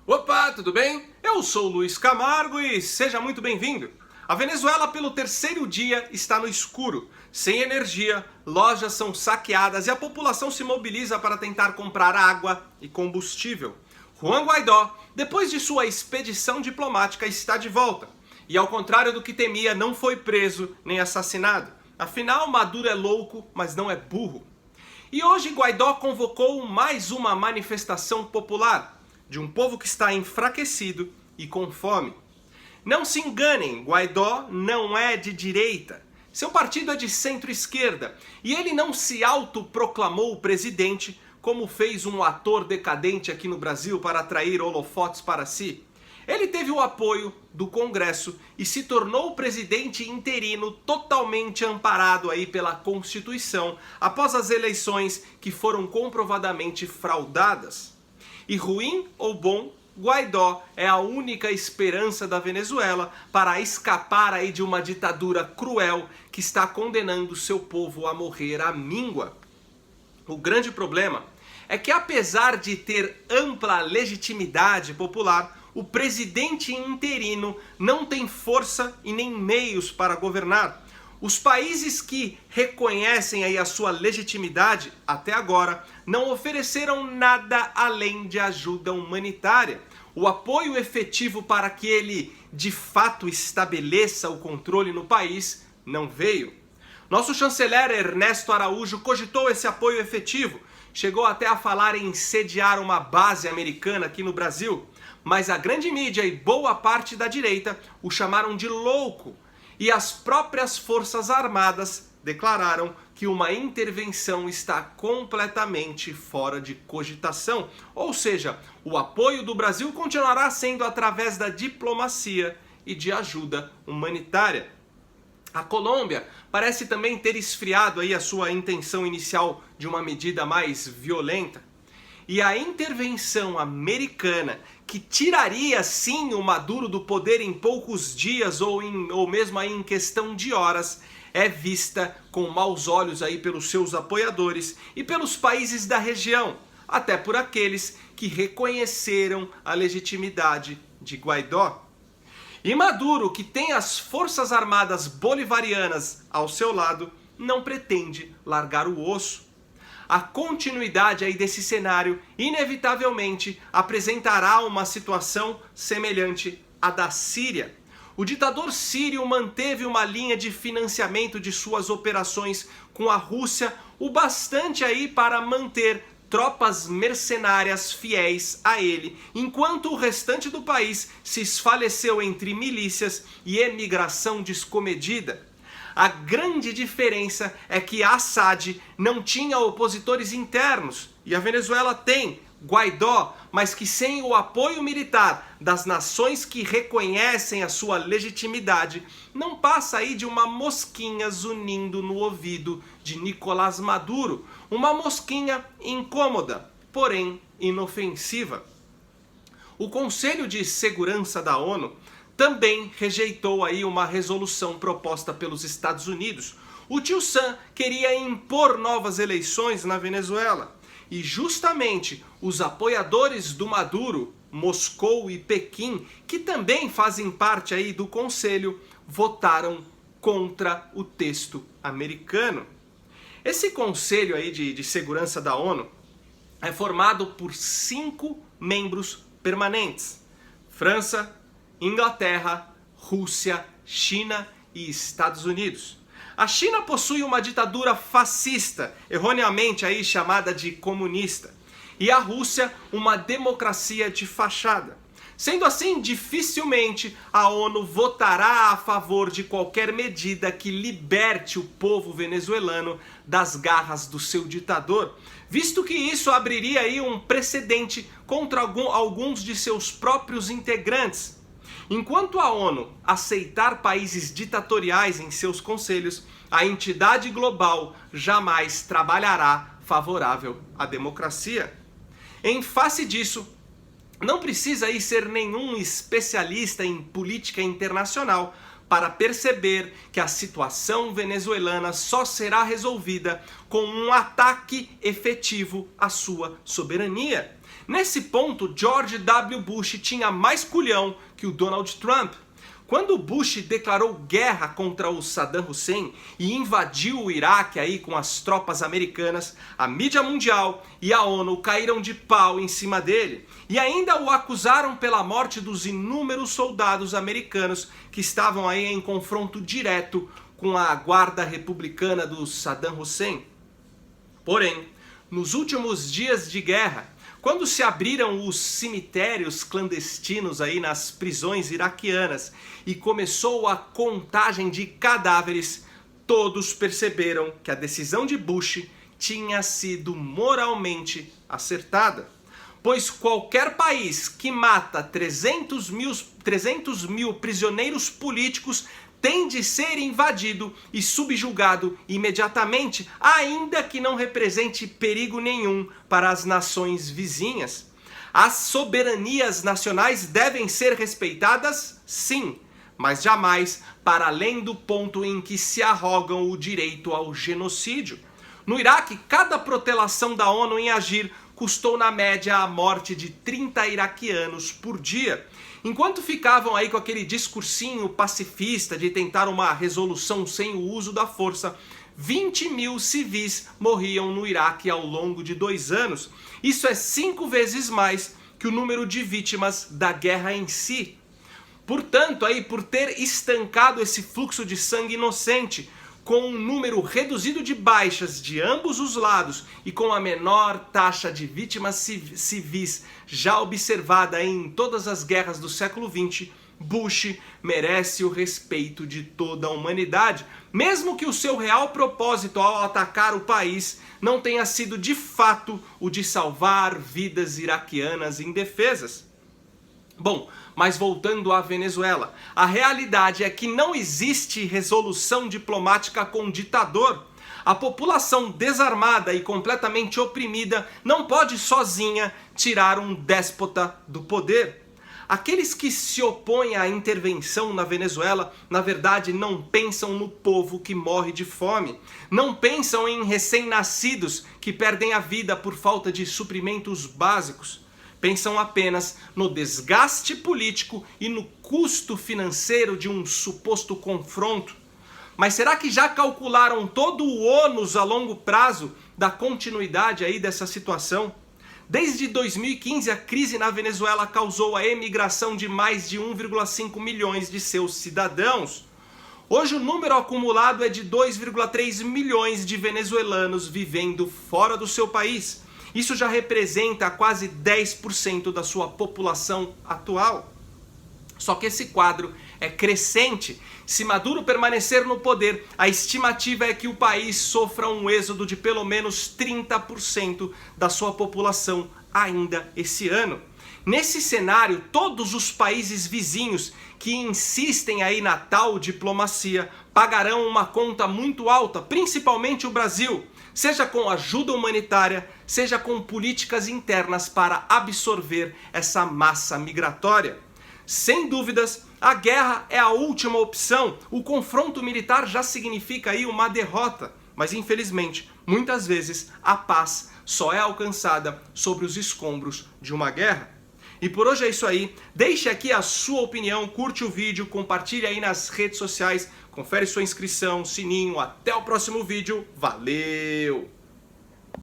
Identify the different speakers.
Speaker 1: Opa, tudo bem? Eu sou o Luiz Camargo e seja muito bem-vindo. A Venezuela, pelo terceiro dia, está no escuro. Sem energia, lojas são saqueadas e a população se mobiliza para tentar comprar água e combustível. Juan Guaidó, depois de sua expedição diplomática, está de volta. E ao contrário do que temia, não foi preso nem assassinado. Afinal, Maduro é louco, mas não é burro. E hoje Guaidó convocou mais uma manifestação popular de um povo que está enfraquecido e com fome. Não se enganem, Guaidó não é de direita. Seu partido é de centro-esquerda e ele não se autoproclamou presidente como fez um ator decadente aqui no Brasil para atrair holofotes para si. Ele teve o apoio do Congresso e se tornou presidente interino totalmente amparado aí pela Constituição após as eleições que foram comprovadamente fraudadas. E ruim ou bom, Guaidó é a única esperança da Venezuela para escapar aí de uma ditadura cruel que está condenando seu povo a morrer à míngua. O grande problema é que, apesar de ter ampla legitimidade popular, o presidente interino não tem força e nem meios para governar. Os países que reconhecem aí a sua legitimidade, até agora, não ofereceram nada além de ajuda humanitária. O apoio efetivo para que ele, de fato, estabeleça o controle no país não veio. Nosso chanceler Ernesto Araújo cogitou esse apoio efetivo, chegou até a falar em sediar uma base americana aqui no Brasil, mas a grande mídia e boa parte da direita o chamaram de louco. E as próprias Forças Armadas declararam que uma intervenção está completamente fora de cogitação. Ou seja, o apoio do Brasil continuará sendo através da diplomacia e de ajuda humanitária. A Colômbia parece também ter esfriado aí a sua intenção inicial de uma medida mais violenta. E a intervenção americana, que tiraria sim o Maduro do poder em poucos dias ou mesmo aí em questão de horas, é vista com maus olhos aí pelos seus apoiadores e pelos países da região, até por aqueles que reconheceram a legitimidade de Guaidó. E Maduro, que tem as Forças Armadas bolivarianas ao seu lado, não pretende largar o osso. A continuidade aí desse cenário inevitavelmente apresentará uma situação semelhante à da Síria. O ditador sírio manteve uma linha de financiamento de suas operações com a Rússia o bastante aí para manter tropas mercenárias fiéis a ele, enquanto o restante do país se esfaleceu entre milícias e emigração descomedida. A grande diferença é que Assad não tinha opositores internos e a Venezuela tem Guaidó, mas que sem o apoio militar das nações que reconhecem a sua legitimidade, não passa aí de uma mosquinha zunindo no ouvido de Nicolás Maduro, uma mosquinha incômoda, porém inofensiva. O Conselho de Segurança da ONU também rejeitou aí uma resolução proposta pelos Estados Unidos. O tio Sam queria impor novas eleições na Venezuela. E justamente os apoiadores do Maduro, Moscou e Pequim, que também fazem parte aí do Conselho, votaram contra o texto americano. Esse Conselho aí de Segurança da ONU é formado por 5 membros permanentes: França, Inglaterra, Rússia, China e Estados Unidos. A China possui uma ditadura fascista, erroneamente aí chamada de comunista, e a Rússia uma democracia de fachada. Sendo assim, dificilmente a ONU votará a favor de qualquer medida que liberte o povo venezuelano das garras do seu ditador, visto que isso abriria aí um precedente contra alguns de seus próprios integrantes. Enquanto a ONU aceitar países ditatoriais em seus conselhos, a entidade global jamais trabalhará favorável à democracia. Em face disso, não precisa aí ser nenhum especialista em política internacional para perceber que a situação venezuelana só será resolvida com um ataque efetivo à sua soberania. Nesse ponto, George W. Bush tinha mais culhão que o Donald Trump. Quando Bush declarou guerra contra o Saddam Hussein e invadiu o Iraque aí com as tropas americanas, a mídia mundial e a ONU caíram de pau em cima dele e ainda o acusaram pela morte dos inúmeros soldados americanos que estavam aí em confronto direto com a guarda republicana do Saddam Hussein. Porém, nos últimos dias de guerra, quando se abriram os cemitérios clandestinos aí nas prisões iraquianas e começou a contagem de cadáveres, todos perceberam que a decisão de Bush tinha sido moralmente acertada. Pois qualquer país que mata 300 mil prisioneiros políticos tem de ser invadido e subjugado imediatamente, ainda que não represente perigo nenhum para as nações vizinhas. As soberanias nacionais devem ser respeitadas, sim, mas jamais para além do ponto em que se arrogam o direito ao genocídio. No Iraque, cada protelação da ONU em agir custou na média a morte de 30 iraquianos por dia. Enquanto ficavam aí com aquele discursinho pacifista de tentar uma resolução sem o uso da força, 20 mil civis morriam no Iraque ao longo de 2 anos. Isso é 5 vezes mais que o número de vítimas da guerra em si. Portanto, aí, por ter estancado esse fluxo de sangue inocente, com um número reduzido de baixas de ambos os lados e com a menor taxa de vítimas civis já observada em todas as guerras do século XX, Bush merece o respeito de toda a humanidade, mesmo que o seu real propósito ao atacar o país não tenha sido de fato o de salvar vidas iraquianas indefesas. Bom, mas voltando à Venezuela, a realidade é que não existe resolução diplomática com ditador. A população desarmada e completamente oprimida não pode sozinha tirar um déspota do poder. Aqueles que se opõem à intervenção na Venezuela, na verdade, não pensam no povo que morre de fome. Não pensam em recém-nascidos que perdem a vida por falta de suprimentos básicos. Pensam apenas no desgaste político e no custo financeiro de um suposto confronto. Mas será que já calcularam todo o ônus a longo prazo da continuidade aí dessa situação? Desde 2015, a crise na Venezuela causou a emigração de mais de 1,5 milhões de seus cidadãos. Hoje o número acumulado é de 2,3 milhões de venezuelanos vivendo fora do seu país. Isso já representa quase 10% da sua população atual. Só que esse quadro é crescente. Se Maduro permanecer no poder, a estimativa é que o país sofra um êxodo de pelo menos 30% da sua população ainda esse ano. Nesse cenário, todos os países vizinhos que insistem aí na tal diplomacia pagarão uma conta muito alta, principalmente o Brasil, seja com ajuda humanitária, seja com políticas internas para absorver essa massa migratória. Sem dúvidas, a guerra é a última opção. O confronto militar já significa aí uma derrota, mas infelizmente, muitas vezes a paz só é alcançada sobre os escombros de uma guerra. E por hoje é isso aí. Deixe aqui a sua opinião, curte o vídeo, compartilhe aí nas redes sociais, confere sua inscrição, sininho. Até o próximo vídeo. Valeu!